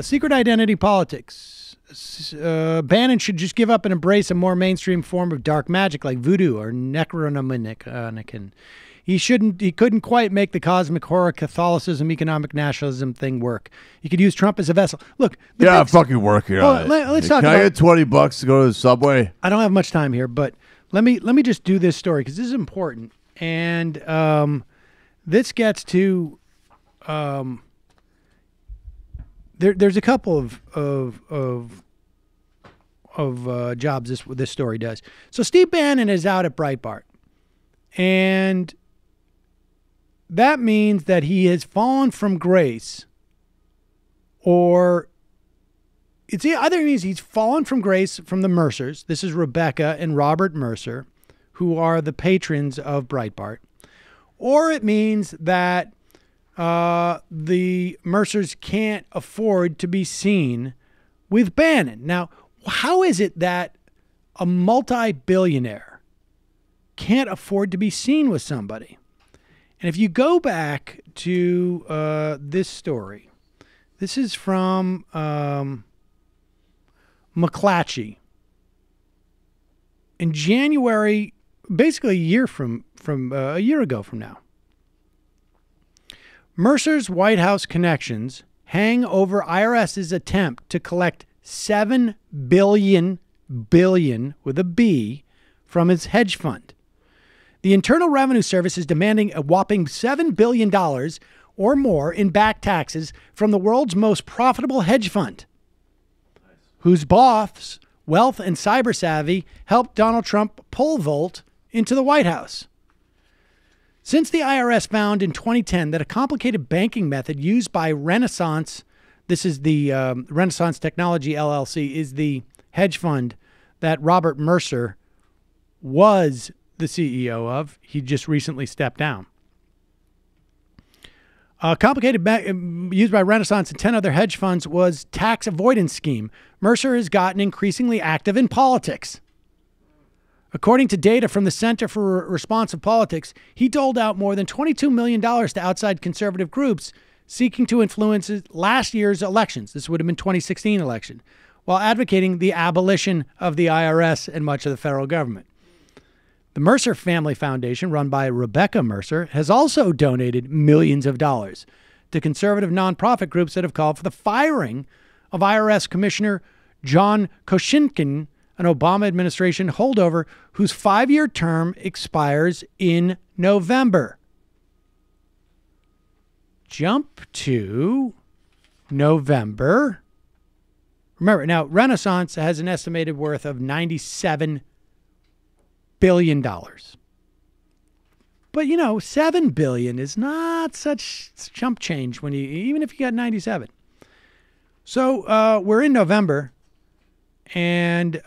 Secret identity politics. Bannon should just give up and embrace a more mainstream form of dark magic like voodoo or Necronomicon. He couldn't quite make the cosmic horror Catholicism, economic nationalism thing work. You could use Trump as a vessel. Look. Yeah, fucking working on it. Let's talk Can about, I get $20 to go to the subway? I don't have much time here, but let me just do this story because this is important. And this gets to there's a couple of jobs this story does. So Steve Bannon is out at Breitbart, and that means that he has fallen from grace, or it's either means he's fallen from grace from the Mercers. This is Rebecca and Robert Mercer, who are the patrons of Breitbart, or it means that the Mercers can't afford to be seen with Bannon. Now, how is it that a multi-billionaire can't afford to be seen with somebody? And if you go back to this story, this is from McClatchy. In January, basically a year ago from now, Mercer's White House connections hang over IRS's attempt to collect $7 billion with a B from its hedge fund. The Internal Revenue Service is demanding a whopping $7 billion or more in back taxes from the world's most profitable hedge fund, whose boss, wealth and cyber savvy, helped Donald Trump pole vault into the White House. Since the IRS found in 2010 that a complicated banking method used by Renaissance, this is the Renaissance Technology LLC, is the hedge fund that Robert Mercer was the CEO of. He just recently stepped down. A complicated used by Renaissance and 10 other hedge funds was tax avoidance scheme. Mercer has gotten increasingly active in politics. According to data from the Center for Responsive Politics, he doled out more than $22 million to outside conservative groups seeking to influence last year's elections. This would have been 2016 election, while advocating the abolition of the IRS and much of the federal government. The Mercer Family Foundation, run by Rebecca Mercer, has also donated millions of dollars to conservative nonprofit groups that have called for the firing of IRS Commissioner John Koshinkin, an Obama administration holdover whose 5-year term expires in November. Jump to November. Remember, now Renaissance has an estimated worth of $97 billion. But, you know, $7 billion is not such chump change when even if you got 97. So we're in November. And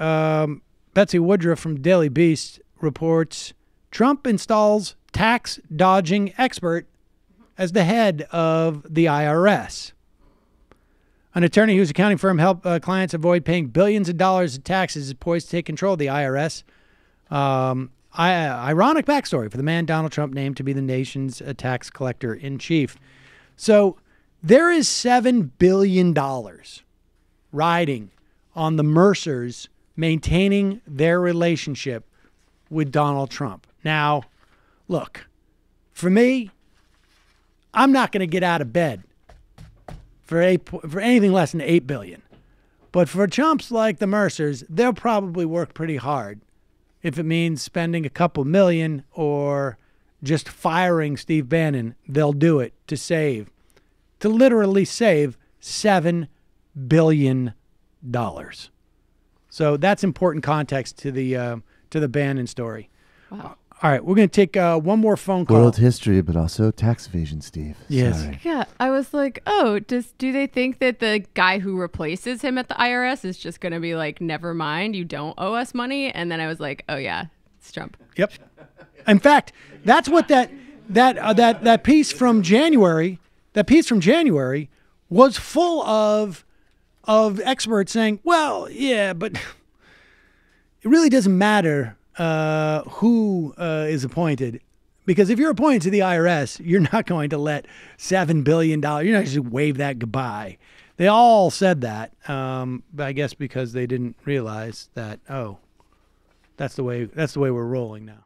Betsy Woodruff from Daily Beast reports Trump installs tax dodging expert as the head of the IRS. An attorney whose accounting firm helped clients avoid paying billions of dollars in taxes is poised to take control of the IRS. Ironic backstory for the man Donald Trump named to be the nation's tax collector in chief. So there is $7 billion riding on the Mercers maintaining their relationship with Donald Trump. Now, look, for me, I'm not going to get out of bed for anything less than $8 billion. But for chumps like the Mercers, they'll probably work pretty hard if it means spending a couple million or just firing Steve Bannon. They'll do it to literally save $7 billion. So that's important context to the Bannon story. Wow. All right, we're going to take one more phone call. World history, but also tax evasion, Steve. Yes. Sorry. Yeah, I was like, oh, do they think that the guy who replaces him at the IRS is just going to be like, never mind, you don't owe us money? And then I was like, oh yeah, it's Trump. Yep. In fact, that's what that piece from January, was full of experts saying, well, yeah, but it really doesn't matter who is appointed. Because if you're appointed to the IRS, you're not going to let $7 billion, you're not just wave that goodbye. They all said that, but I guess because they didn't realize that, oh, that's the way we're rolling now.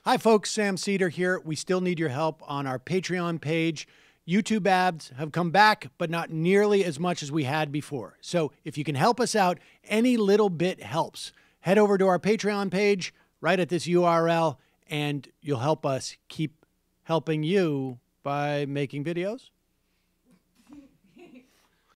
Hi, folks. Sam Seder here. We still need your help on our Patreon page. YouTube ads have come back, but not nearly as much as we had before. So if you can help us out, any little bit helps. Head over to our Patreon page right at this URL, and you'll help us keep helping you by making videos